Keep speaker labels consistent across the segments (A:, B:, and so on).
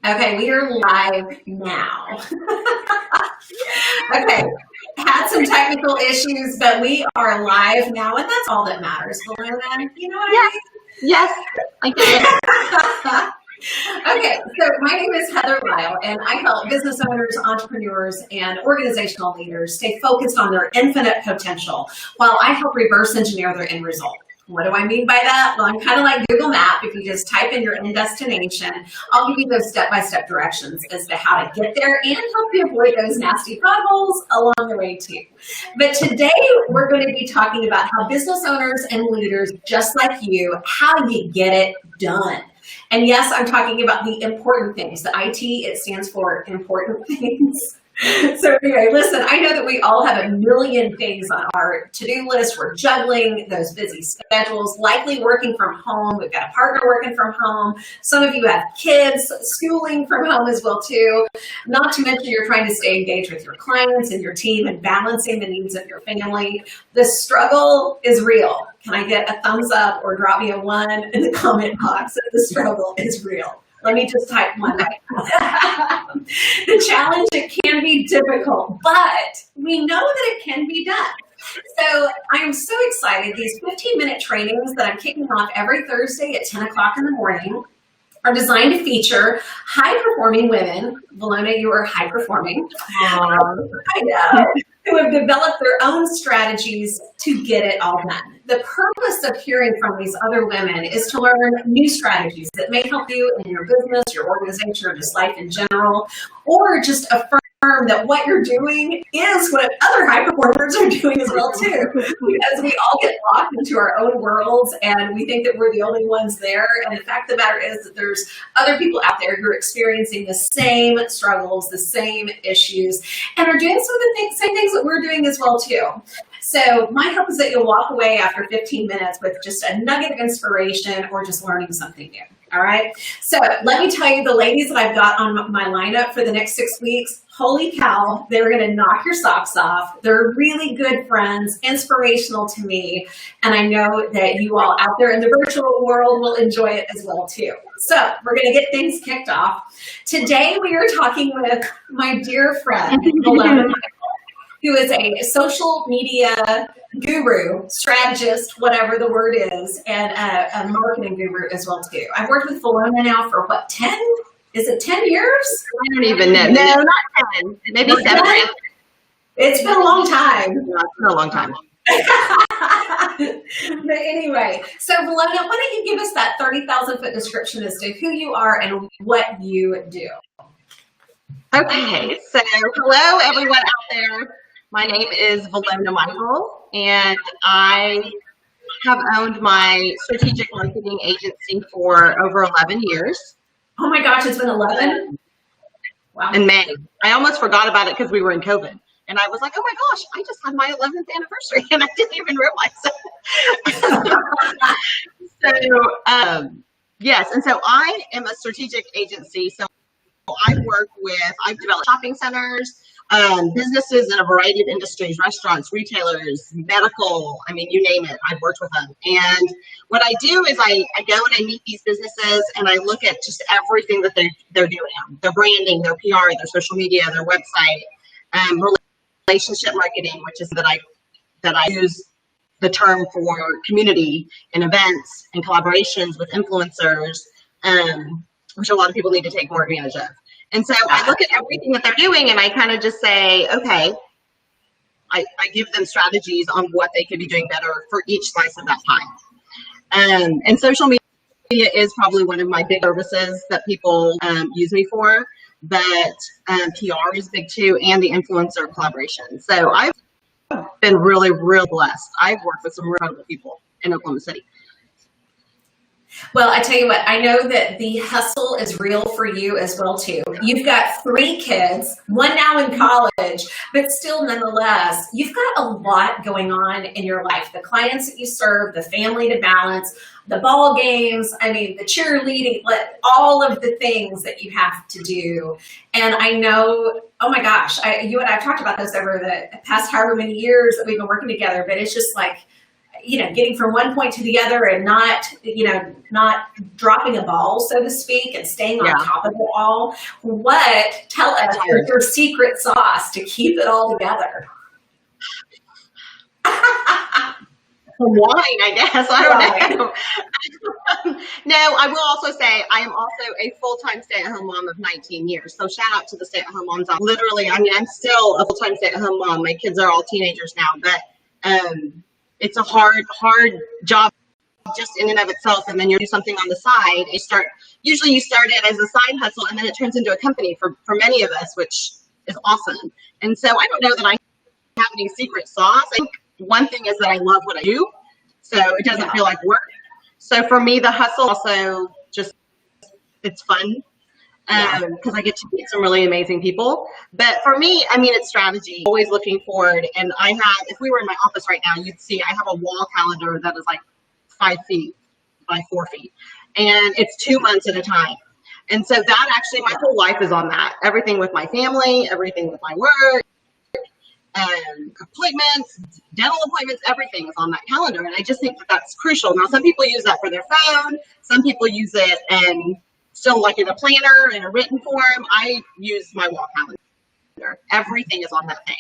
A: Okay, we are live now. Okay, had some technical issues, but we are live now, and that's all that matters, Vilona. You know what
B: Yes, yes, I get it.
A: I mean? Okay, so my name is Heather Lyle, and I help business owners, entrepreneurs, and organizational leaders stay focused on their infinite potential while I help reverse engineer their end result. What do I mean by that? Well, I'm kind of like Google Map. If you just type in your end destination, I'll give you those step-by-step directions as to how to get there and help you avoid those nasty potholes along the way too. But today we're going to be talking about how business owners and leaders just like you, how you get it done. And yes, I'm talking about the important things. The IT, it stands for important things. So anyway, listen, I know that we all have a million things on our to-do list. We're juggling those busy schedules, likely working from home. We've got a partner working from home. Some of you have kids schooling from home as well too. Not to mention you're trying to stay engaged with your clients and your team and balancing the needs of your family. The struggle is real. Can I get a thumbs up or drop me a 1 in the comment box if the struggle is real? Let me just type 1 right now. The challenge, it can be difficult, but we know that it can be done. So I am so excited. These 15-minute trainings that I'm kicking off every Thursday at 10 o'clock in the morning are designed to feature high-performing women. Vilona, you are high-performing. I know. Who have developed their own strategies to get it all done. The purpose of hearing from these other women is to learn new strategies that may help you in your business, your organization, or just life in general, or just affirm that what you're doing is what other high performers are doing as well too. Because we all get locked into our own worlds and we think that we're the only ones there. And the fact of the matter is that there's other people out there who are experiencing the same struggles, the same issues, and are doing some of the same things that we're doing as well too. So my hope is that you'll walk away after 15 minutes with just a nugget of inspiration or just learning something new. All right. So let me tell you, the ladies that I've got on my lineup for the next 6 weeks, holy cow, they're going to knock your socks off. They're really good friends, inspirational to me. And I know that you all out there in the virtual world will enjoy it as well too. So we're going to get things kicked off. Today we are talking with my dear friend, Vilona Michael, who is a social media guru, strategist, whatever the word is, and a marketing guru as well too. I've worked with Vilona now for what, 10? Is it 10 years?
B: I don't even know. No, not 10. Maybe 7.
A: It's been a long time.
B: Yeah, it's been a long time.
A: But anyway, so Vilona, why don't you give us that 30,000-foot description as to who you are and what you do?
B: Okay, so hello everyone out there. My name is Vilona Michael, and I have owned my strategic marketing agency for over 11 years.
A: Oh my gosh, it's been 11? Wow.
B: In May. I almost forgot about it because we were in COVID. And I was like, oh my gosh, I just had my 11th anniversary and I didn't even realize it. So, yes, and so I am a strategic agency. So I've developed shopping centers, businesses in a variety of industries, restaurants, retailers, medical, I mean, you name it, I've worked with them. And what I do is I go and I meet these businesses and I look at just everything that they're doing, their branding, their PR, their social media, their website, relationship marketing, which is that I use the term for community and events and collaborations with influencers, which a lot of people need to take more advantage of. And so I look at everything that they're doing and I kind of just say, okay, I give them strategies on what they could be doing better for each slice of that pie. And social media is probably one of my big services that people use me for, but PR is big too, and the influencer collaboration. So I've been really, real blessed. I've worked with some incredible people in Oklahoma City.
A: Well, I tell you what, I know that the hustle is real for you as well too. You've got 3 kids, one now in college, but still nonetheless, you've got a lot going on in your life. The clients that you serve, the family to balance, the ball games, I mean, the cheerleading, all of the things that you have to do. And I know, oh my gosh, you and I have talked about this over the past however many years that we've been working together, but it's just like, getting from one point to the other and not dropping a ball, so to speak, and staying on top of it all. Tell us your secret sauce to keep it all together.
B: Wine, I guess. I don't know. No, I will also say I am also a full-time stay-at-home mom of 19 years. So shout out to the stay-at-home moms. Literally, I'm still a full-time stay-at-home mom. My kids are all teenagers now, but it's a hard job just in and of itself. And then you do something on the side. Usually you start it as a side hustle, and then it turns into a company for many of us, which is awesome. And so I don't know that I have any secret sauce. I think one thing is that I love what I do, so it doesn't feel like work. So for me, the hustle also it's fun because I get to meet some really amazing people. But for me, I mean, it's strategy, always looking forward. And if we were in my office right now, you'd see I have a wall calendar that is like 5 feet by 4 feet, and it's 2 months at a time. And so that actually, my whole life is on that. Everything with my family, everything with my work, appointments, dental appointments, everything is on that calendar. And I just think that that's crucial. Now, some people use that for their phone. Some people use it and still like in a planner, in a written form. I use my wall calendar. Everything is on that thing.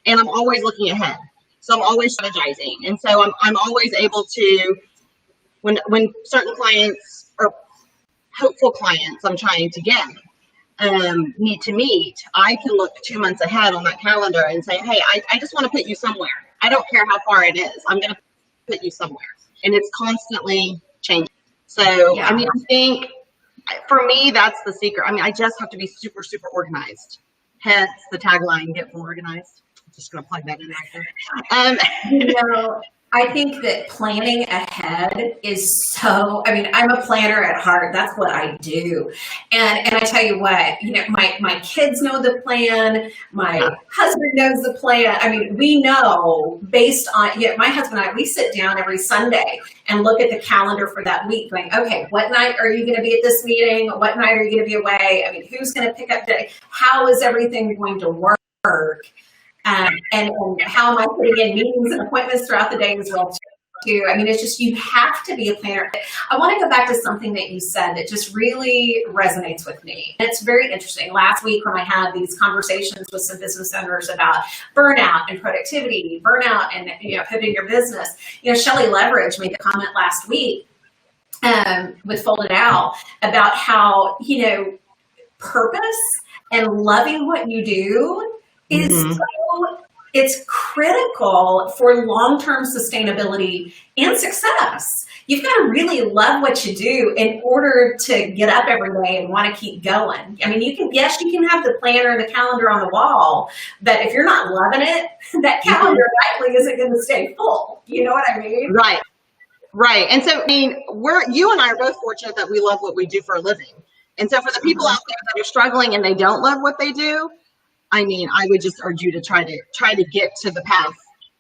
B: And I'm always looking ahead. So I'm always strategizing. And so I'm always able to, when certain clients or hopeful clients I'm trying to get, need to meet, I can look 2 months ahead on that calendar and say, hey, I just want to put you somewhere. I don't care how far it is. I'm going to put you somewhere. And it's constantly changing. So, I mean, I think for me, that's the secret. I mean, I just have to be super, super organized. Hence the tagline, get more organized. I'm just going to plug that in there.
A: I think that planning ahead is I'm a planner at heart. That's what I do. And I tell you what, my kids know the plan. My husband knows the plan. I mean, we know based on, my husband and I, we sit down every Sunday and look at the calendar for that week going, okay, what night are you going to be at this meeting? What night are you going to be away? I mean, who's going to pick up today? How is everything going to work? And how am I putting in meetings and appointments throughout the day as well too. I mean, it's just, you have to be a planner. I want to go back to something that you said that just really resonates with me. And it's very interesting. Last week when I had these conversations with some business owners about burnout and productivity, burnout and pivoting your business, Shelley Leverage made the comment last week with Folded Out about how, purpose and loving what you do is it's critical for long-term sustainability and success. You've got to really love what you do in order to get up every day and want to keep going. I mean, you can have the planner and the calendar on the wall, but if you're not loving it, that calendar likely isn't going to stay full. You know what I mean?
B: Right. And so, I mean, you and I are both fortunate that we love what we do for a living. And so for the people out there that are struggling and they don't love what they do, I mean, I would just urge you to try to get to the path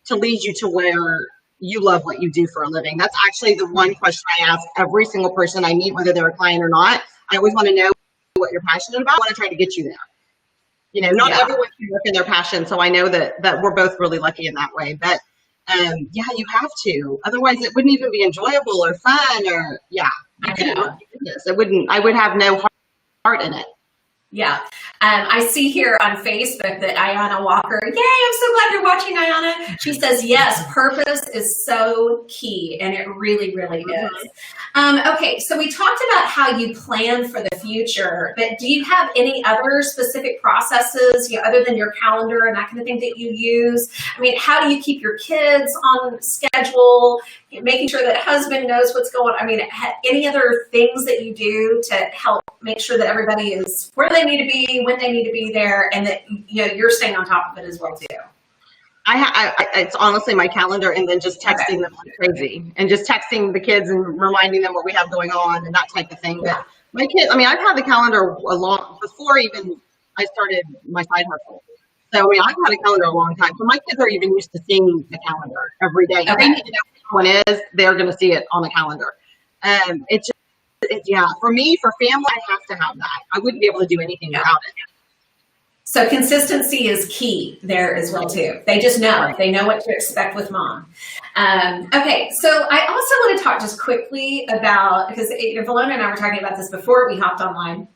B: to lead you to where you love what you do for a living. That's actually the one question I ask every single person I meet, whether they're a client or not. I always want to know what you're passionate about. I want to try to get you there. Not everyone can work in their passion. So I know that we're both really lucky in that way. But you have to. Otherwise, it wouldn't even be enjoyable or fun or I would have no heart in it.
A: Yeah. I see here on Facebook that Ayana Walker, yay, I'm so glad you're watching, Ayana. She says, yes, purpose is so key. And it really, really is. Okay. So we talked about how you plan for the future, but do you have any other specific processes, other than your calendar and that kind of thing that you use? I mean, how do you keep your kids on schedule, making sure that husband knows what's going on? I mean, any other things that you do to help make sure that everybody is where they need to be, when they need to be there, and that you're staying on top of it as well too?
B: It's honestly my calendar, and then just texting them like crazy, and just texting the kids and reminding them what we have going on and that type of thing. But my kids, I mean, I've had the calendar before even I started my side hustle. So I mean, I've had a calendar a long time. So my kids are even used to seeing the calendar every day. If they need to know what one is, they're going to see it on the calendar. For me, for family, I have to have that. I wouldn't be able to do anything without it.
A: So consistency is key there as well too. They just know. They know what to expect with mom. Okay, so I also want to talk just quickly about, because Vilona and I were talking about this before we hopped online,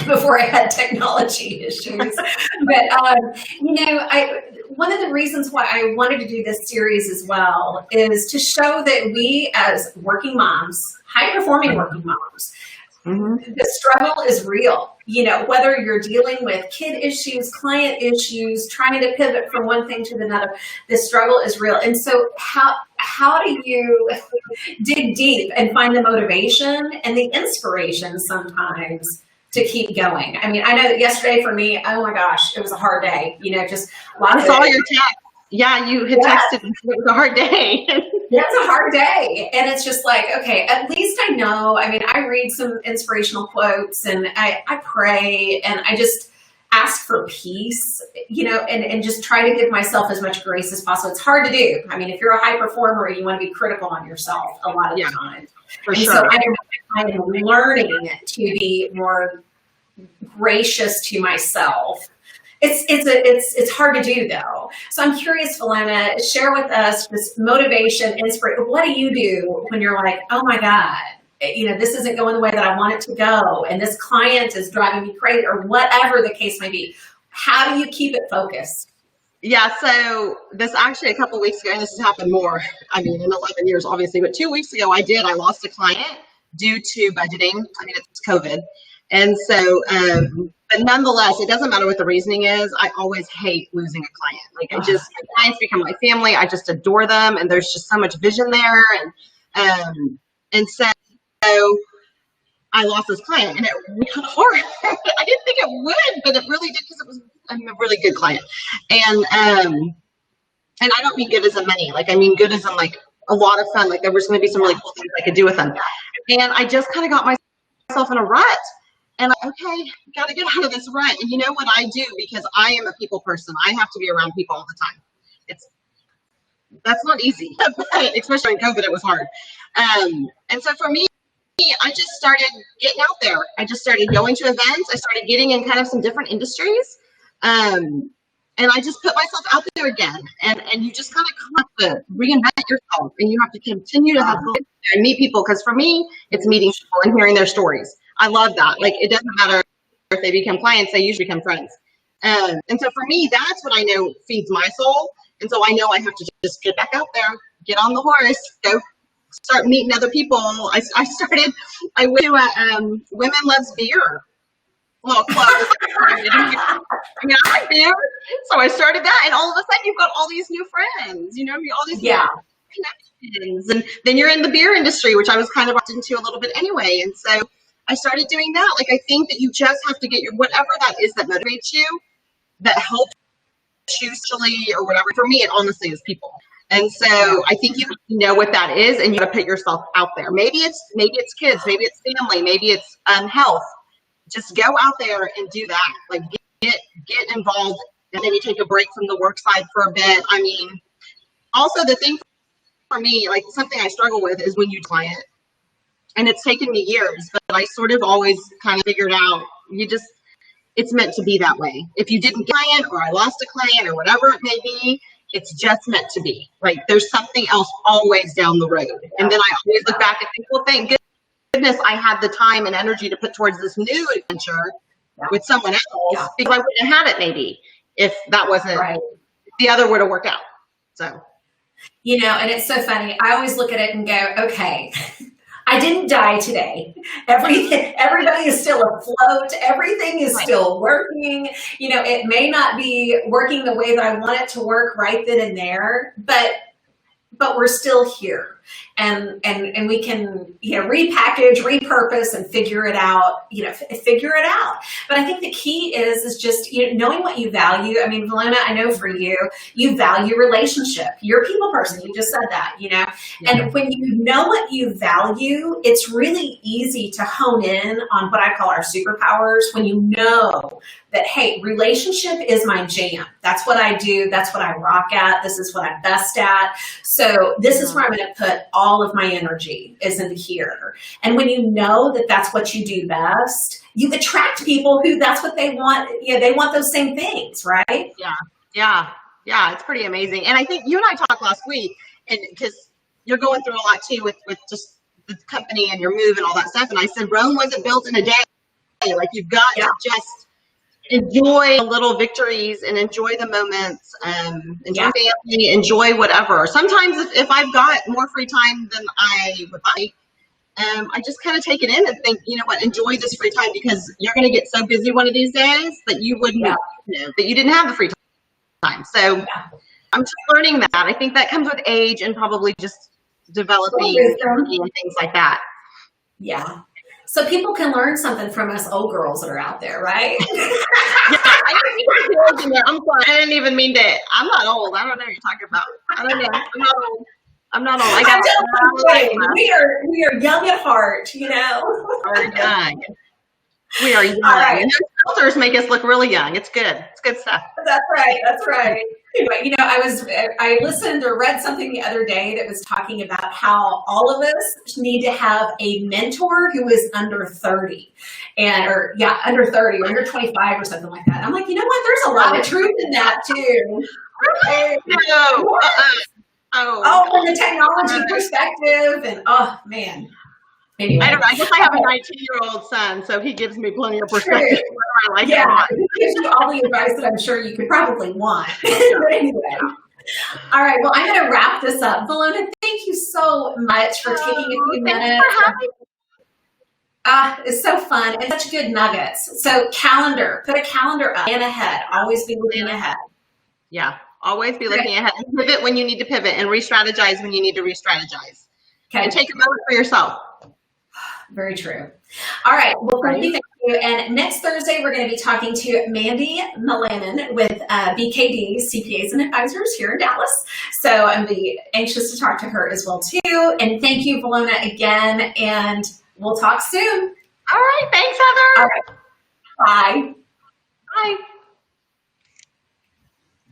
A: before I had technology issues. But, one of the reasons why I wanted to do this series as well is to show that we as working moms, high-performing working moms, the struggle is real. Whether you're dealing with kid issues, client issues, trying to pivot from one thing to another, the struggle is real. And so how do you dig deep and find the motivation and the inspiration sometimes to keep going? I mean, I know that yesterday for me, oh my gosh, it was a hard day. Just
B: I saw your text. Yeah, you had texted. It was a hard day.
A: Yeah, it's a hard day. And it's just like, okay, at least I know. I mean, I read some inspirational quotes and I pray and I just ask for peace, and just try to give myself as much grace as possible. It's hard to do. I mean, if you're a high performer, you want to be critical on yourself a lot of the time.
B: For
A: and
B: sure.
A: So I am learning to be more gracious to myself. It's hard to do though. So I'm curious, Vilona, share with us this motivation, inspiration. What do you do when you're like, oh my God, this isn't going the way that I want it to go, and this client is driving me crazy, or whatever the case may be? How do you keep it focused?
B: Yeah, so this actually a couple of weeks ago, and this has happened more, in 11 years, obviously, but 2 weeks ago, I lost a client due to budgeting. It's COVID. And so, but nonetheless, it doesn't matter what the reasoning is. I always hate losing a client. My clients become my family. I just adore them. And there's just so much vision there. And so I lost this client, and it was hard. I didn't think it would, but it really did, because it was a really good client. And I don't mean good as in money. I mean good as in a lot of fun. There was going to be some really cool things I could do with them. And I just kind of got myself in a rut. And okay, got to get out of this rut. And you know what I do, because I am a people person. I have to be around people all the time. That's not easy, especially in COVID, it was hard. And so for me, I just started getting out there. I just started going to events. I started getting in kind of some different industries. And I just put myself out there again. And you just kind of have to reinvent yourself, and you have to continue to have fun and meet people. Because for me, it's meeting people and hearing their stories. I love that. It doesn't matter if they become clients, they usually become friends. And so for me, that's what I know feeds my soul. And so I know I have to just get back out there, get on the horse, go start meeting other people. I went to a Women Loves Beer little club. I like beer. So I started that, and all of a sudden you've got all these new friends, all these new connections. And then you're in the beer industry, which I was kind of into a little bit anyway. And so I started doing that. I think that you just have to get whatever that is that motivates you, that helps you socially or whatever. For me, it honestly is people. And so I think you know what that is, and you got to put yourself out there. Maybe it's kids, maybe it's family, maybe it's health. Just go out there and do that. Get involved, and maybe take a break from the work side for a bit. Also the thing for me, something I struggle with is when you client. And it's taken me years, but I sort of always kind of figured out, it's meant to be that way. If you didn't get a client, or I lost a client, or whatever it may be, it's just meant to be. There's something else always down the road. And then I always look back and think, well, thank goodness I had the time and energy to put towards this new adventure with someone else, because I wouldn't have had it maybe if that wasn't the other would have worked out. So,
A: and it's so funny. I always look at it and go, okay, I didn't die today. Everybody is still afloat. Everything is still working. It may not be working the way that I want it to work right then and there, but we're still here. And we can, repackage, repurpose, and figure it out, But I think the key is just, knowing what you value. Vilona, I know for you value relationship. You're a people person. You just said that, And when you know what you value, it's really easy to hone in on what I call our superpowers. When you know that, hey, relationship is my jam. That's what I do. That's what I rock at. This is what I'm best at. So this is where I'm going to put put all of my energy is into here. And when you know that that's what you do best, you attract people who that's what they want. They want those same things, right?
B: Yeah. It's pretty amazing. And I think you and I talked last week, and because you're going through a lot too with just the company and your move and all that stuff. And I said, Rome wasn't built in a day. Like, you've got to just enjoy the little victories and enjoy the moments, enjoy family, enjoy whatever. Sometimes if I've got more free time than I would like, I just kind of take it in and think, you know what, enjoy this free time, because you're going to get so busy one of these days that you wouldn't, that you didn't have the free time. So I'm just learning that. I think that comes with age and probably just developing and things like that.
A: Yeah. So people can learn something from us old girls that are out there, right?
B: I'm sorry. I didn't even mean to. I'm not old. I don't know what you're talking about. I don't know. I'm not old.
A: We are young at heart,
B: We're young. We are young. All right. And those filters make us look really young. It's good. It's good stuff.
A: That's right. Anyway, I listened or read something the other day that was talking about how all of us need to have a mentor who is under 30 under 30 or under 25 or something like that. I'm like, you know what? There's a lot of truth in that too. From the technology perspective, and oh man. Anyway.
B: I don't know. I guess I have a 19-year-old son, so he gives me plenty of perspective.
A: He gives you all the advice that I'm sure you could probably want. But anyway. All right. Well, I'm going to wrap this up. Vilona, thank you so much for taking a few minutes. It's so fun and such good nuggets. So put a calendar up and ahead. Always be looking ahead.
B: Yeah. Always be looking ahead. And pivot when you need to pivot, and re-strategize when you need to re-strategize. Okay. And take a moment for yourself.
A: Very true. All right. Well, thank you. And next Thursday, we're going to be talking to Mandy Milanen with BKD CPAs and Advisors here in Dallas. So I'm be anxious to talk to her as well too. And thank you, Vilona, again. And we'll talk soon.
B: All right. Thanks, Heather.
A: All right. Bye.
B: Bye.